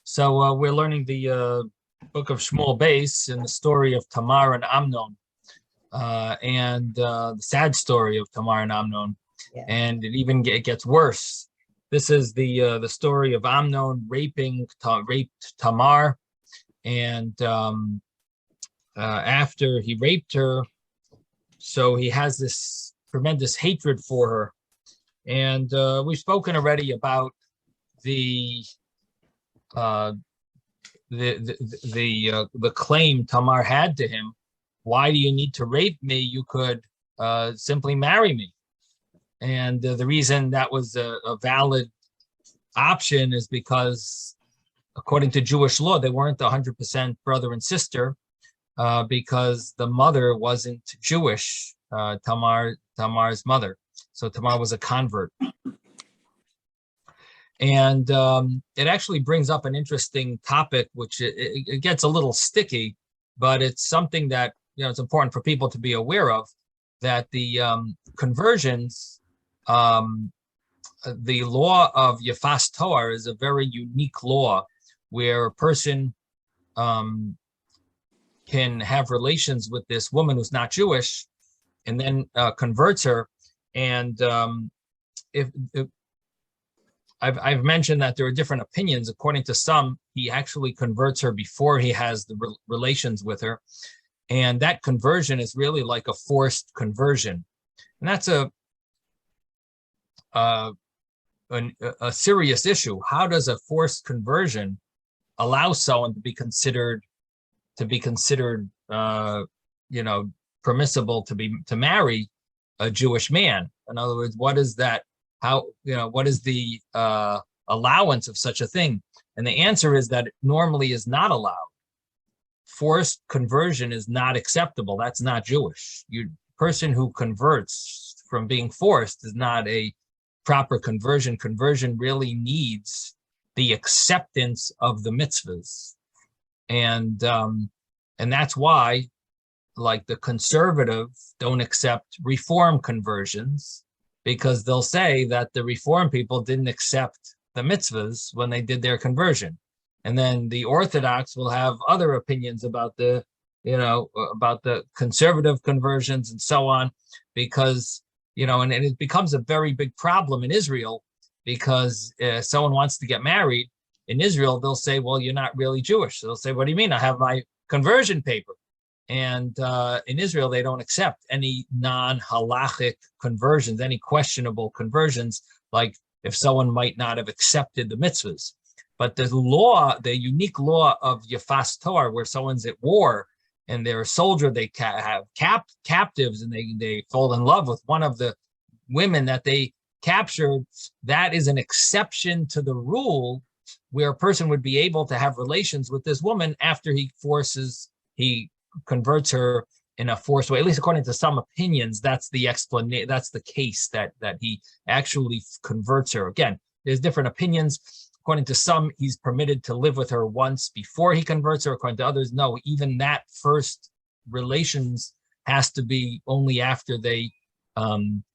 So we're learning the book of Shmuel base and the story of Tamar and Amnon, and the sad story of Tamar and Amnon. Yeah. And it gets worse. This is the story of Amnon raped Tamar, and after he raped her, so he has this tremendous hatred for her. And we've spoken already about the claim Tamar had to him. Why do you need to rape me? You could simply marry me. And the reason that was a valid option is because, according to Jewish law, they weren't 100% brother and sister, because the mother wasn't Jewish, Tamar's mother. So Tamar was a convert. And it actually brings up an interesting topic, which it gets a little sticky, but it's something that, it's important for people to be aware of, that the conversions, the law of Yafas Toar is a very unique law where a person can have relations with this woman who's not Jewish and then converts her. And I've mentioned that there are different opinions. According to some, he actually converts her before he has the relations with her. And that conversion is really like a forced conversion. And that's a serious issue. How does a forced conversion allow someone to be considered permissible to marry a Jewish man? In other words, what is that? What is the allowance of such a thing? And the answer is that it normally is not allowed. Forced conversion is not acceptable. That's not Jewish. Person who converts from being forced is not a proper conversion. Conversion really needs the acceptance of the mitzvahs. And that's why, like, the conservative don't accept reform conversions, because they'll say that the reform people didn't accept the mitzvahs when they did their conversion. And then the Orthodox will have other opinions about the conservative conversions and so on, because, and it becomes a very big problem in Israel, because someone wants to get married in Israel, they'll say, well, you're not really Jewish. So they'll say, what do you mean? I have my conversion paper. And in Israel, they don't accept any non-halachic conversions, any questionable conversions, like if someone might not have accepted the mitzvahs. But the unique law of Yafas Toar, where someone's at war and they're a soldier, they have captives, and they fall in love with one of the women that they captured, that is an exception to the rule, where a person would be able to have relations with this woman after he converts her in a forced way. At least according to some opinions, that's the explanation. That's the case, that he actually converts her. Again, there's different opinions. According to some, he's permitted to live with her once before he converts her. According to others, no. Even that first relations has to be only after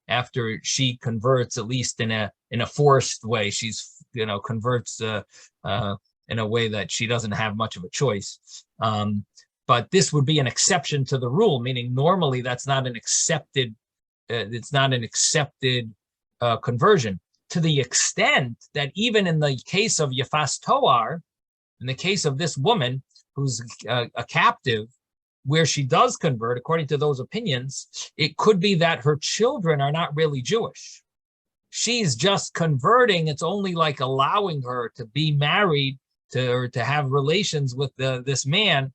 after she converts, at least in a forced way. She's converts in a way that she doesn't have much of a choice. But this would be an exception to the rule, meaning normally that's not an accepted. It's not an accepted conversion, to the extent that even in the case of Yafas Toar, in the case of this woman who's a captive, where she does convert, according to those opinions, it could be that her children are not really Jewish. She's just converting. It's only like allowing her to be married or to have relations with this man.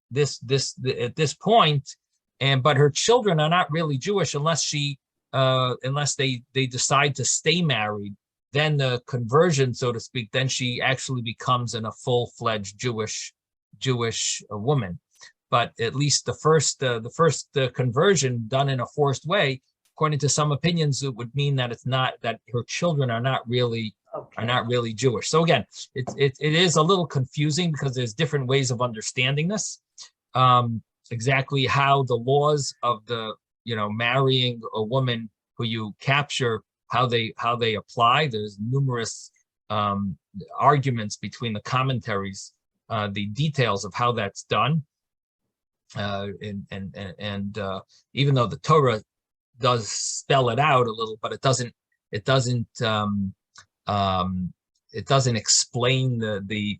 This at this point, but her children are not really Jewish unless they decide to stay married. Then the conversion, so to speak, then she actually becomes a full-fledged Jewish woman. But at least the first conversion done in a forced way, according to some opinions, it would mean that it's not, that her children are not really Jewish. So again, it is a little confusing, because there's different ways of understanding this. Exactly how the laws of the marrying a woman who you capture, how they apply. There's numerous arguments between the commentaries, the details of how that's done. And even though the Torah does spell it out a little, but it doesn't explain the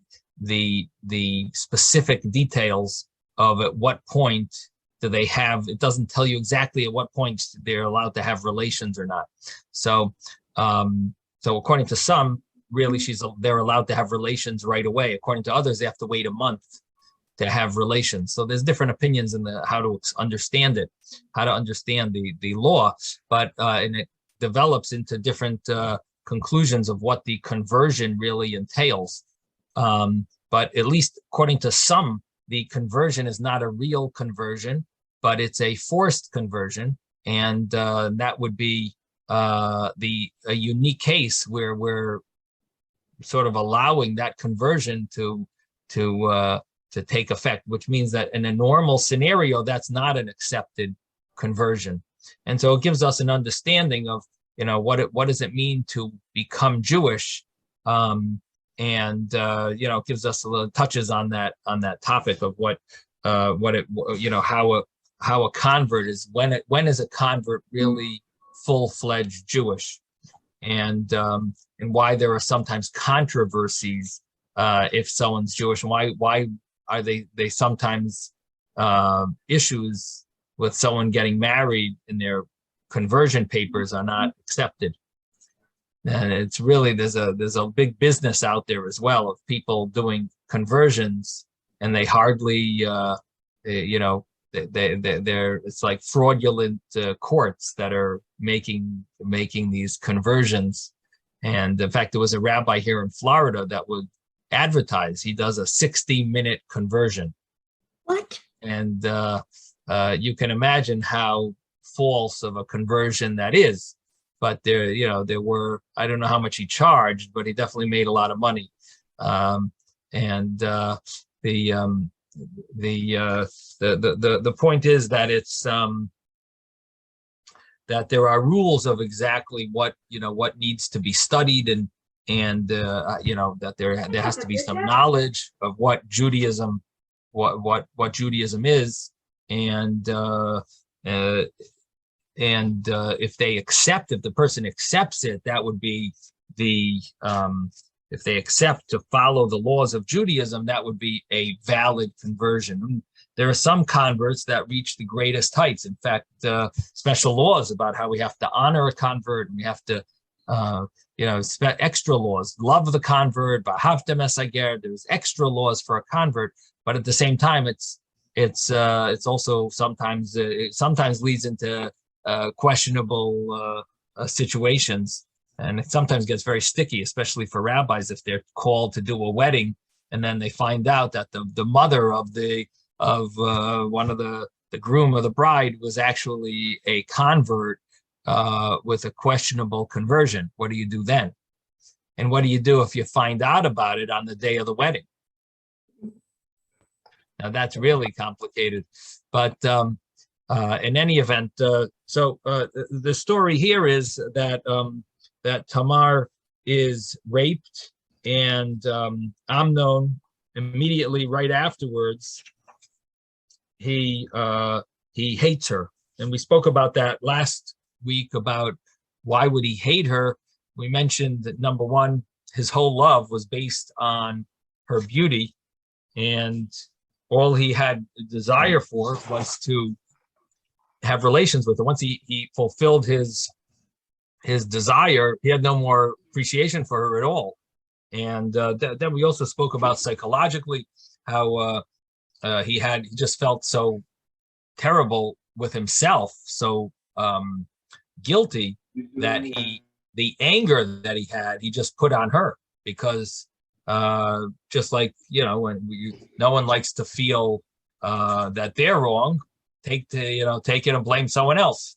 specific details of at what point do they have. It doesn't tell you exactly at what point they're allowed to have relations or not. So according to some, really they're allowed to have relations right away. According to others, they have to wait a month to have relations. So there's different opinions in how to understand it, how to understand the law, but and it develops into different conclusions of what the conversion really entails. But at least according to some, the conversion is not a real conversion, but it's a forced conversion, and that would be a unique case where we're sort of allowing that conversion to take effect, which means that in a normal scenario, that's not an accepted conversion. And so it gives us an understanding of, what does it mean to become Jewish, and it gives us a little touches on that topic of how a convert is, when is a convert really full-fledged Jewish, and why there are sometimes controversies if someone's Jewish, and why are they sometimes issues with someone getting married and their conversion papers are not accepted. And it's really, there's a big business out there as well of people doing conversions, and they hardly it's like fraudulent courts that are making these conversions. And in fact, there was a rabbi here in Florida that would advertise he does a 60-minute conversion. What? And you can imagine how false of a conversion that is. But there were, I don't know how much he charged, but he definitely made a lot of money. The point is that it's that there are rules of exactly what needs to be studied, and that there has to be some knowledge of what Judaism, what Judaism is, and if the person accepts it, that would be if they accept to follow the laws of Judaism, that would be a valid conversion. There are some converts that reach the greatest heights. In fact, special laws about how we have to honor a convert, and we have to, extra laws, love the convert, v'ahavtem es hager. There's extra laws for a convert, but at the same time, it's also sometimes leads into questionable situations. And it sometimes gets very sticky, especially for rabbis, if they're called to do a wedding and then they find out that the mother of one of the groom or the bride was actually a convert with a questionable conversion. What do you do then? And what do you do if you find out about it on the day of the wedding? Now that's really complicated. But in any event, the story here is that Tamar is raped, and Amnon immediately right afterwards he hates her, and we spoke about that last week about why would he hate her. We mentioned that number one, his whole love was based on her beauty, and all he had a desire for was to have relations with her. Once he fulfilled his desire, he had no more appreciation for her at all. And then we also spoke about psychologically how he just felt so terrible with himself, so guilty, that the anger that he had, he just put on her, because just like, when no one likes to feel that they're wrong, take it and blame someone else.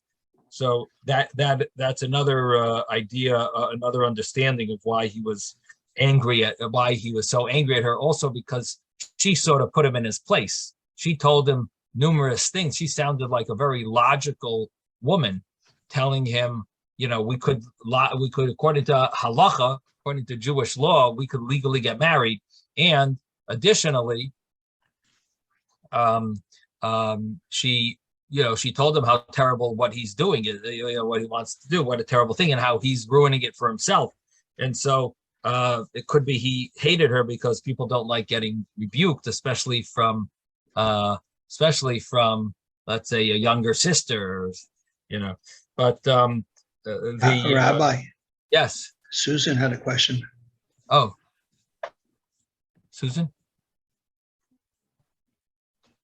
So that's another idea, another understanding of why he was so angry at her. Also because she sort of put him in his place. She told him numerous things. She sounded like a very logical woman, telling him, we could according to halacha, according to Jewish law, we could legally get married. And additionally, she told him how terrible what he's doing is, what he wants to do, what a terrible thing, and how he's ruining it for himself. And so it could be he hated her because people don't like getting rebuked, especially from let's say a younger sister, But Rabbi. Yes. Susan had a question. Oh, Susan.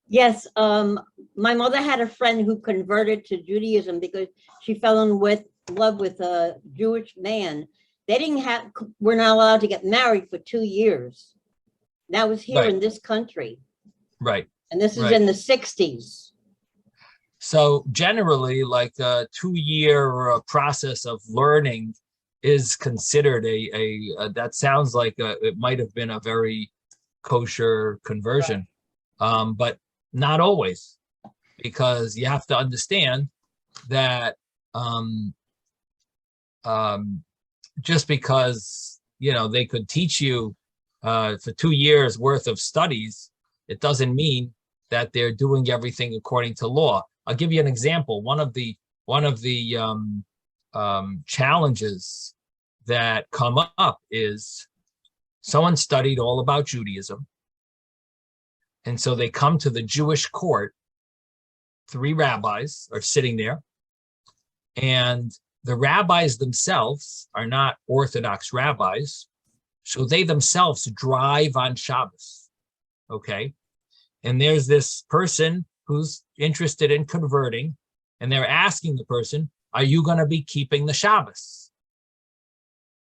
Yes, my mother had a friend who converted to Judaism because she fell in love with a Jewish man. We're not allowed to get married for 2 years. That was here in this country. Right. And this is in the 60s. So generally, like a 2-year process of learning is considered that sounds like it might have been a very kosher conversion, but not always, because you have to understand that just because they could teach you for 2 years worth of studies, it doesn't mean that they're doing everything according to law. I'll give you an example. One of the challenges that come up is someone studied all about Judaism, and so they come to the Jewish court. 3 rabbis are sitting there, and the rabbis themselves are not Orthodox rabbis, so they themselves drive on Shabbos. Okay, and there's this person who's interested in converting, and they're asking the person, "Are you going to be keeping the Shabbos?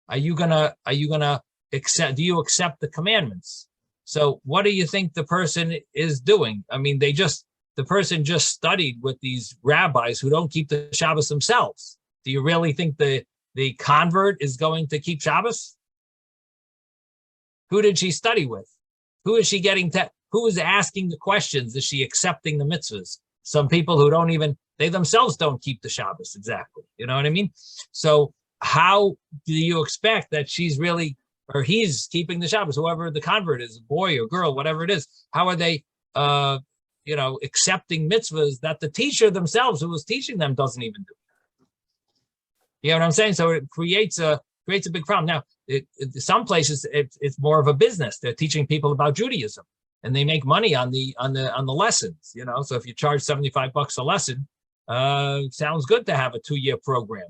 Are you gonna accept? Do you accept the commandments?" So, what do you think the person is doing? I mean, the person just studied with these rabbis who don't keep the Shabbos themselves. Do you really think the convert is going to keep Shabbos? Who did she study with? Who is she getting who is asking the questions? Is she accepting the mitzvahs? Some people who they themselves don't keep the Shabbos exactly. You know what I mean? So how do you expect that she's really, or he's keeping the Shabbos, whoever the convert is, boy or girl, whatever it is? How are they, accepting mitzvahs that the teacher themselves who was teaching them doesn't even do? You know what I'm saying? So it creates a big problem. Now, some places it's more of a business. They're teaching people about Judaism, and they make money on the lessons. So if you charge $75 a lesson, it sounds good to have a 2-year program.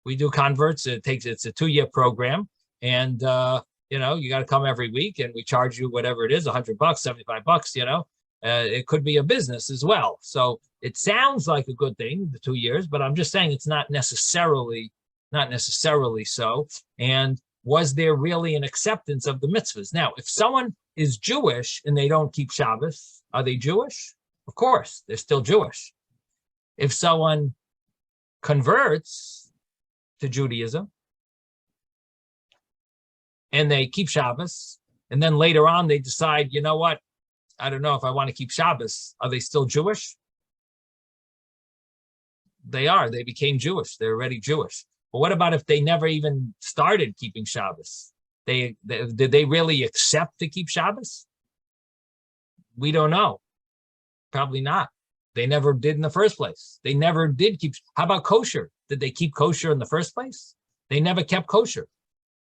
We do converts. It's a 2-year program, and you got to come every week, and we charge you whatever it is, $100, $75. It could be a business as well. So it sounds like a good thing, the 2 years, but I'm just saying it's not necessarily so. And was there really an acceptance of the mitzvahs? Now, if someone is Jewish and they don't keep Shabbos, are they Jewish? Of course, they're still Jewish. If someone converts to Judaism and they keep Shabbos, and then later on they decide, you know what, I don't know if I want to keep Shabbos, are they still Jewish? They are. They became Jewish. They're already Jewish. But what about if they never even started keeping Shabbos? Did they really accept to keep Shabbos? We don't know. Probably not. They never did in the first place. They never did keep. How about kosher? Did they keep kosher in the first place? They never kept kosher.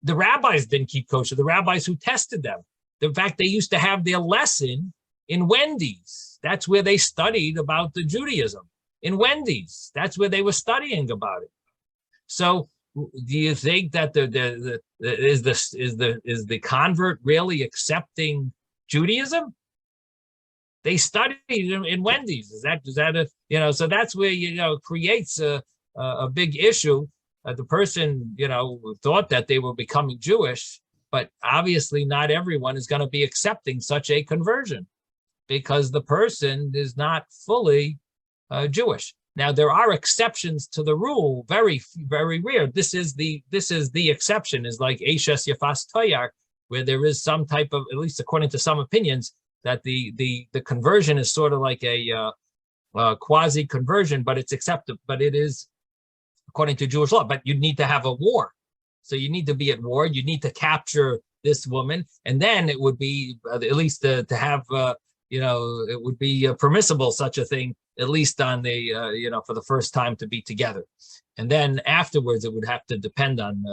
The rabbis didn't keep kosher. The rabbis who tested them. In fact, they used to have their lesson in Wendy's. That's where they studied about the Judaism. In Wendy's. That's where they were studying about it. So, do you think that is the convert really accepting Judaism? They studied in Wendy's. Is that so that's where creates a big issue. The person thought that they were becoming Jewish, but obviously not everyone is going to be accepting such a conversion because the person is not fully Jewish. Now there are exceptions to the rule, very, very rare. This is the exception, is like Eshes Yafas Toyar, where there is some type of, at least according to some opinions, that the conversion is sort of like a quasi conversion, but it's accepted. But it is according to Jewish law, but you need to have a war. So you need to be at war. You need to capture this woman, and then it would be at least to have, it would be permissible, such a thing, at least on the, for the first time to be together. And then afterwards, it would have to depend on,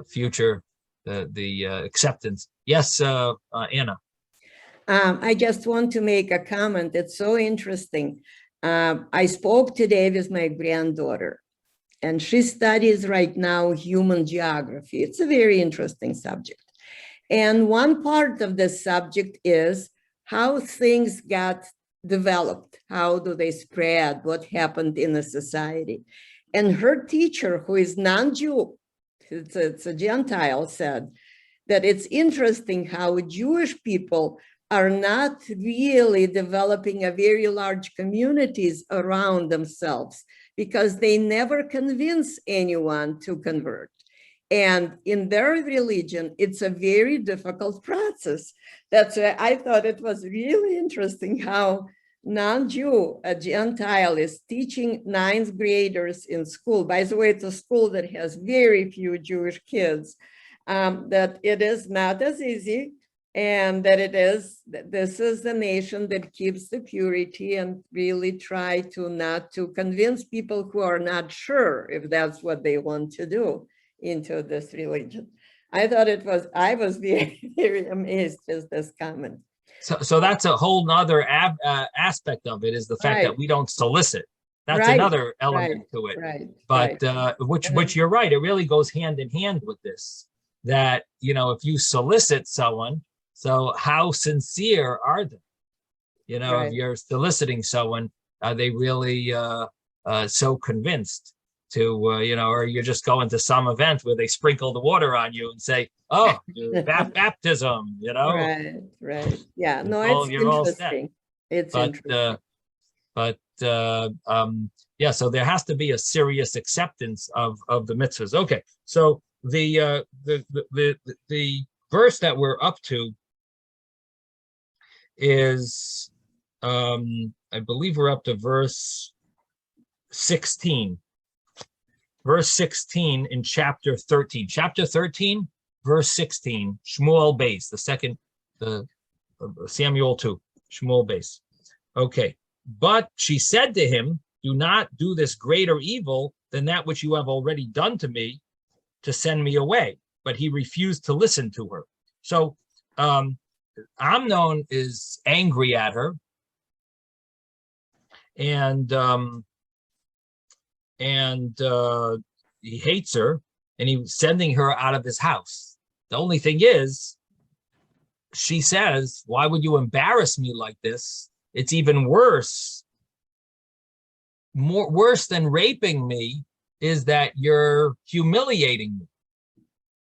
future, the acceptance. Yes, Anna. I just want to make a comment. It's so interesting. I spoke today with my granddaughter, and she studies right now human geography. It's a very interesting subject. And one part of the subject is how things got developed. How do they spread? What happened in a society? And her teacher, who is non-Jew, it's a Gentile, said that it's interesting how Jewish people are not really developing a very large communities around themselves because they never convince anyone to convert. And in their religion, it's a very difficult process. That's why I thought it was really interesting how non-Jew, a Gentile, is teaching ninth graders in school. By the way, it's a school that has very few Jewish kids, that it is not as easy, and that this is the nation that keeps the purity and really try to not to convince people who are not sure if that's what they want to do into this religion. I thought I was very, very amazed with this comment. So that's a whole nother aspect of it, is the fact that we don't solicit. That's another element to it. But which you're right, it really goes hand in hand with this, that, if you solicit someone, so how sincere are they? If you're soliciting someone, are they really so convinced to, or you're just going to some event where they sprinkle the water on you and say, oh, baptism, Right. Yeah, no, it's interesting. It's interesting. Yeah, so there has to be a serious acceptance of the mitzvahs. Okay, so the verse that we're up to is, I believe we're up to verse 16. Verse 16 in chapter 13. Chapter 13, verse 16, Shmuel base, the Samuel 2, Shmuel base. Okay, but she said to him, do not do this greater evil than that which you have already done to me, to send me away. But he refused to listen to her. So Amnon is angry at her, and he hates her, and he's sending her out of his house. The only thing is, she says, why would you embarrass me like this? It's even worse. Worse than raping me is that you're humiliating me,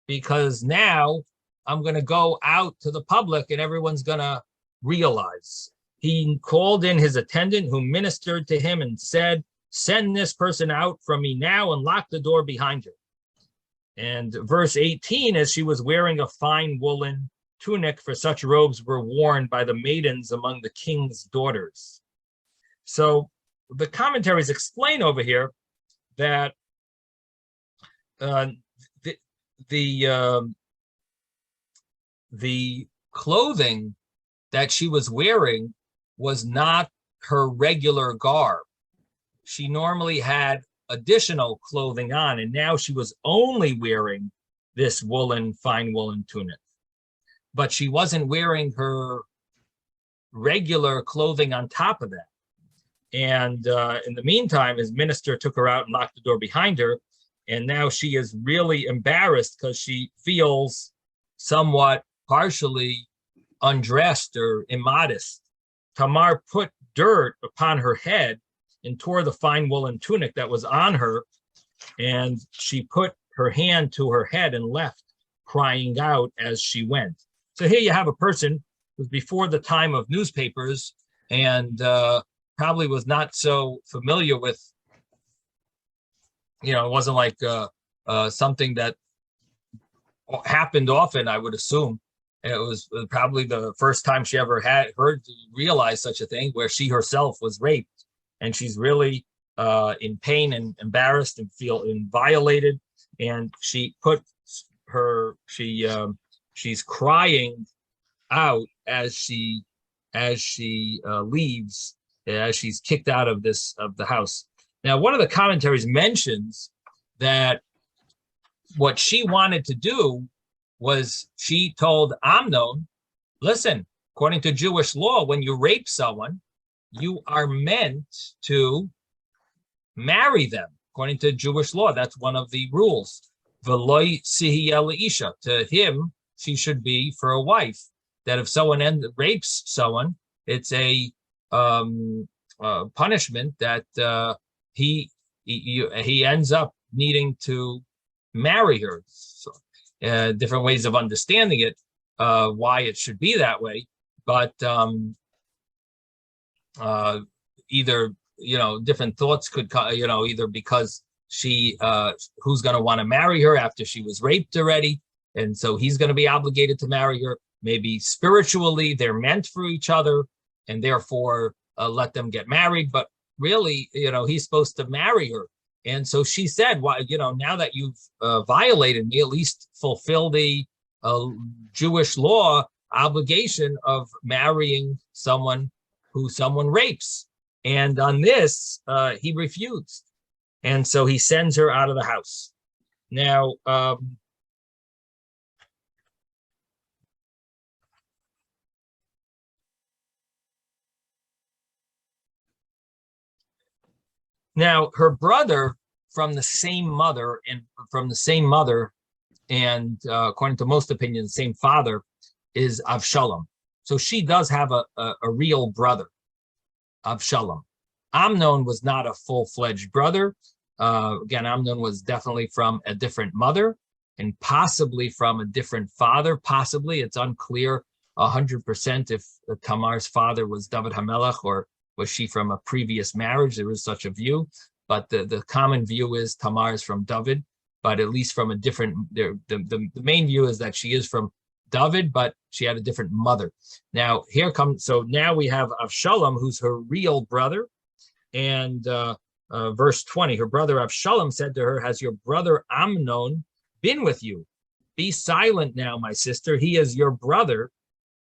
because now I'm going to go out to the public and everyone's going to realize. He called in his attendant who ministered to him and said, send this person out from me now and lock the door behind her. And verse 18, as she was wearing a fine woolen tunic, for such robes were worn by the maidens among the king's daughters. So the commentaries explain over here that the clothing that she was wearing was not her regular garb. She normally had additional clothing on, and now she was only wearing this fine woolen tunic. But she wasn't wearing her regular clothing on top of that. And in the meantime, his minister took her out and locked the door behind her. And now she is really embarrassed because she feels somewhat partially undressed or immodest. Tamar put dirt upon her head and tore the fine woolen tunic that was on her, and she put her hand to her head and left, crying out as she went. So here you have a person who's before the time of newspapers, and probably was not so familiar with, it wasn't like something that happened often, I would assume. It was probably the first time she ever realized such a thing, where she herself was raped. And she's really in pain and embarrassed and feeling violated, and she's crying out as she leaves, as she's kicked out of the house. Now, one of the commentaries mentions that what she wanted to do was, she told Amnon, listen, according to Jewish law, when you rape someone, you are meant to marry them. According to Jewish law, that's one of the rules. V'loi sihiya leisha. To him, she should be for a wife. That if someone rapes someone, it's a punishment that he ends up needing to marry her. So, different ways of understanding it, why it should be that way, but either, different thoughts could come, either because she, who's going to want to marry her after she was raped already, and so he's going to be obligated to marry her. Maybe spiritually they're meant for each other, and therefore let them get married. But really, he's supposed to marry her. And so she said, "Well, now that you've violated me, at least fulfill the Jewish law obligation of marrying someone who someone rapes." And on this, he refused. And so he sends her out of the house. Now, her brother from the same mother, and according to most opinions, same father, is Avshalom. So she does have a real brother, Avshalom. Amnon was not a full-fledged brother. Again, Amnon was definitely from a different mother and possibly from a different father. Possibly, it's unclear 100% if Tamar's father was David HaMelech or was she from a previous marriage. There is such a view, but the common view is Tamar is from David, but at least from a different, the main view is that she is from David, but she had a different mother. Now so now we have Avshalom, who's her real brother. And verse 20, her brother Avshalom said to her, has your brother Amnon been with you? Be silent now, my sister. He is your brother.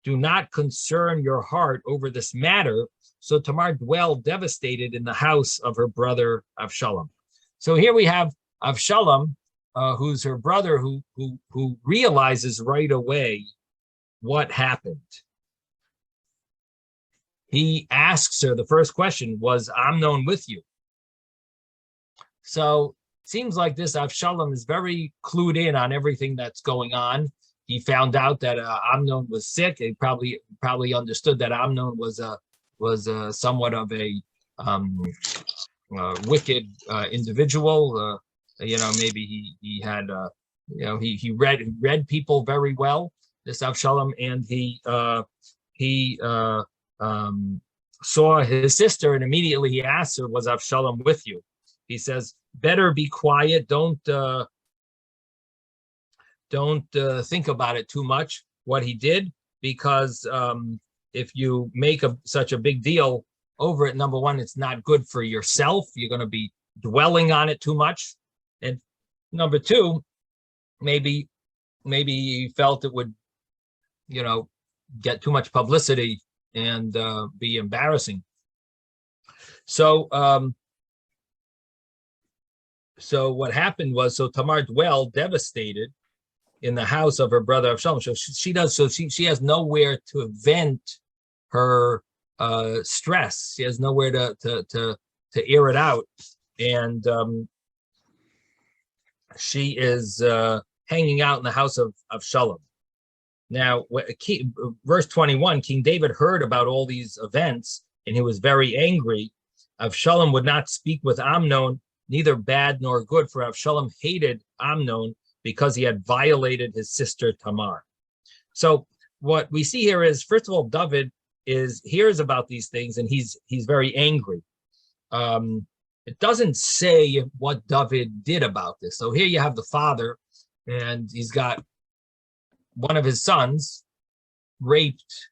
Do not concern your heart over this matter. So Tamar dwelled devastated in the house of her brother Avshalom. So here we have Avshalom, who's her brother, who realizes right away what happened. He asks her, the first question was, Amnon with you? So it seems like this Avshalom is very clued in on everything that's going on. He found out that Amnon was sick. He probably understood that Amnon was somewhat of a wicked individual. Maybe he had he read people very well, this Avshalom, and he saw his sister, and immediately he asked her, was Avshalom with you? He says, better be quiet. Don't think about it too much, what he did, because if you make such a big deal over it, number one, it's not good for yourself. You're going to be dwelling on it too much. And number two, maybe he felt it would, get too much publicity and be embarrassing. So what happened was, Tamar dwelled devastated in the house of her brother Avshalom. So she has nowhere to vent her stress. She has nowhere to air it out, and she is hanging out in the house of Avshalom. Now, verse 21, King David heard about all these events, and he was very angry. Avshalom would not speak with Amnon, neither bad nor good, for Avshalom hated Amnon because he had violated his sister Tamar. So what we see here is, first of all, David hears about these things, and he's very angry. It doesn't say what David did about this. So here you have the father, and he's got one of his sons raped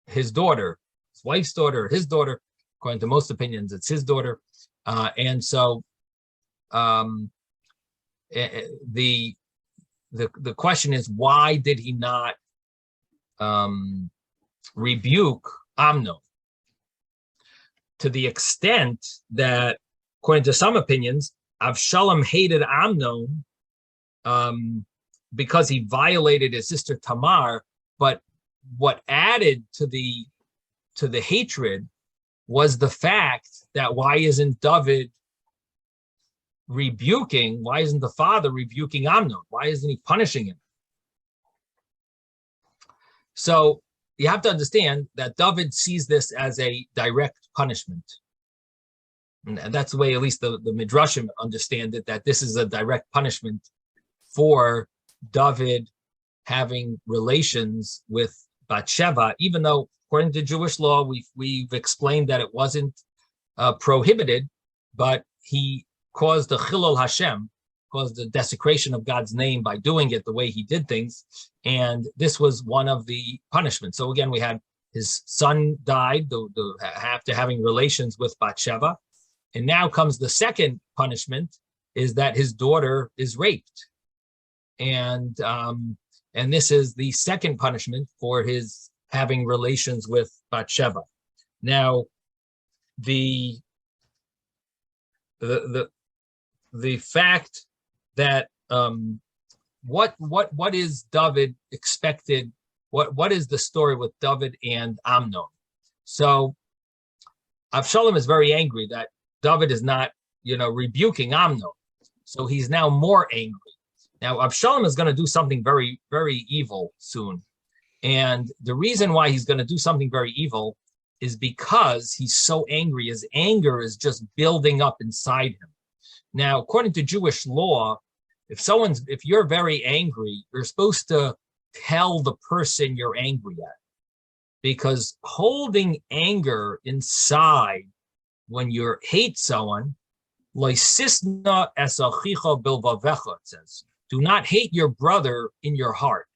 his daughter, his wife's daughter, his daughter. according to most opinions, it's his daughter. And so the question is, why did he not rebuke Amnon? To the extent that, according to some opinions, Avshalom hated Amnon because he violated his sister Tamar. But what added to the hatred was the fact that why isn't the father rebuking Amnon? Why isn't he punishing him? So you have to understand that David sees this as a direct punishment. And that's the way at least the Midrashim understand it, that this is a direct punishment for David having relations with Bathsheba, even though according to Jewish law, we've explained that it wasn't prohibited, but he caused the Chilul Hashem, caused the desecration of God's name by doing it the way he did things. And this was one of the punishments. So again, we had his son died after having relations with Bathsheba. And now comes the second punishment, is that his daughter is raped. And this is the second punishment for his having relations with Bathsheba. Now, the fact that what is David expected? What is the story with David and Amnon? So Avshalom is very angry that David is not, rebuking Amnon. So he's now more angry. Now Avshalom is going to do something very, very evil soon. And the reason why he's going to do something very evil is because he's so angry. His anger is just building up inside him. Now, according to Jewish law, if you're very angry, you're supposed to tell the person you're angry at, because holding anger inside when you hate someone, it says, do not hate your brother in your heart.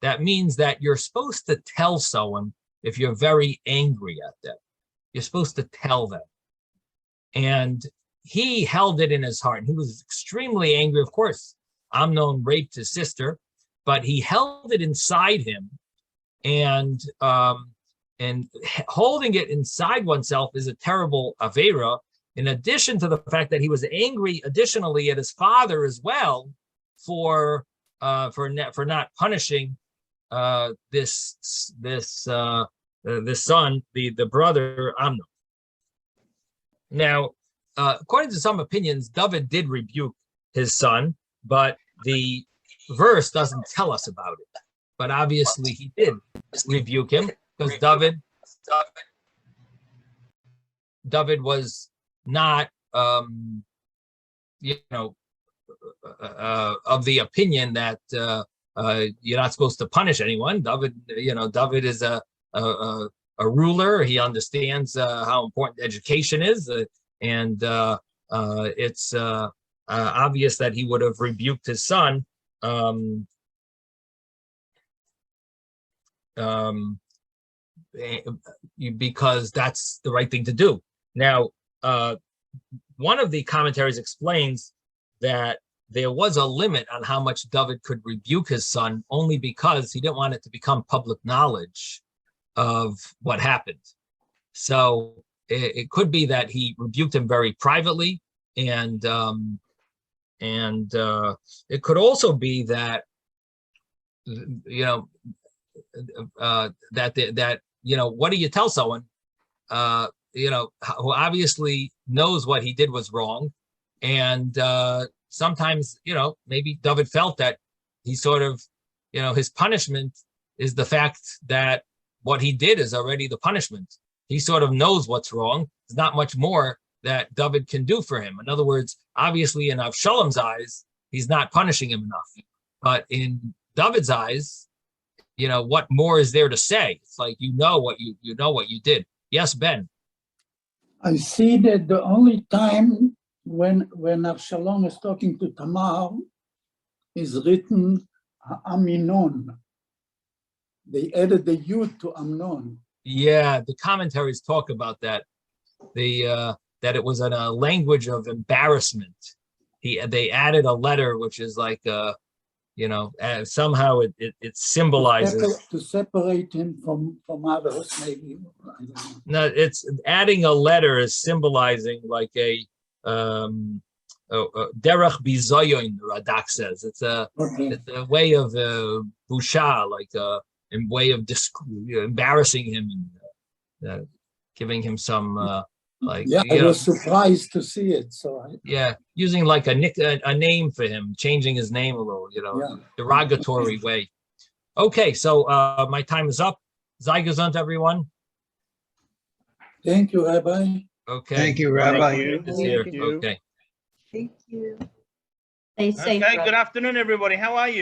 That means that you're supposed to tell someone if you're very angry at them. You're supposed to tell them. And he held it in his heart. He was extremely angry. Of course, Amnon raped his sister, but he held it inside him. And holding it inside oneself is a terrible avera, in addition to the fact that he was angry additionally at his father as well for not punishing this son, the brother Amnon. Now, according to some opinions, David did rebuke his son, but the verse doesn't tell us about it. But obviously he did rebuke him, because David was not, of the opinion that you're not supposed to punish anyone. David is a ruler. He understands how important education is, and it's obvious that he would have rebuked his son. Because that's the right thing to do. Now, one of the commentaries explains that there was a limit on how much David could rebuke his son, only because he didn't want it to become public knowledge of what happened. So it could be that he rebuked him very privately, and it could also be that what do you tell someone who obviously knows what he did was wrong, and sometimes maybe David felt that he sort of his punishment is the fact that what he did is already the punishment. He sort of knows what's wrong. There's not much more that David can do for him. In other words, obviously in Avshalom's eyes, he's not punishing him enough, but in David's eyes, what more is there to say? It's like what you did. Yes, Ben. I see that the only time when Avshalom is talking to Tamar is written Aminon. They added the yud to Amnon. Yeah, the commentaries talk about that. that it was in a language of embarrassment. They added a letter which is like somehow it symbolizes. To separate him from others, maybe. I don't know. No, it's adding a letter is symbolizing like a derech bizayon, Radak says. It's a way of busha, like a way of embarrassing him and giving him some I was surprised to see it. So using like a name for him, changing his name a little, derogatory way. Okay, so my time is up. Sei gesund, everyone. Thank you, Rabbi. Okay. Thank you, Rabbi. It's here. Thank you. Okay. Thank you. Stay safe. Okay, Rob. good afternoon, everybody. How are you?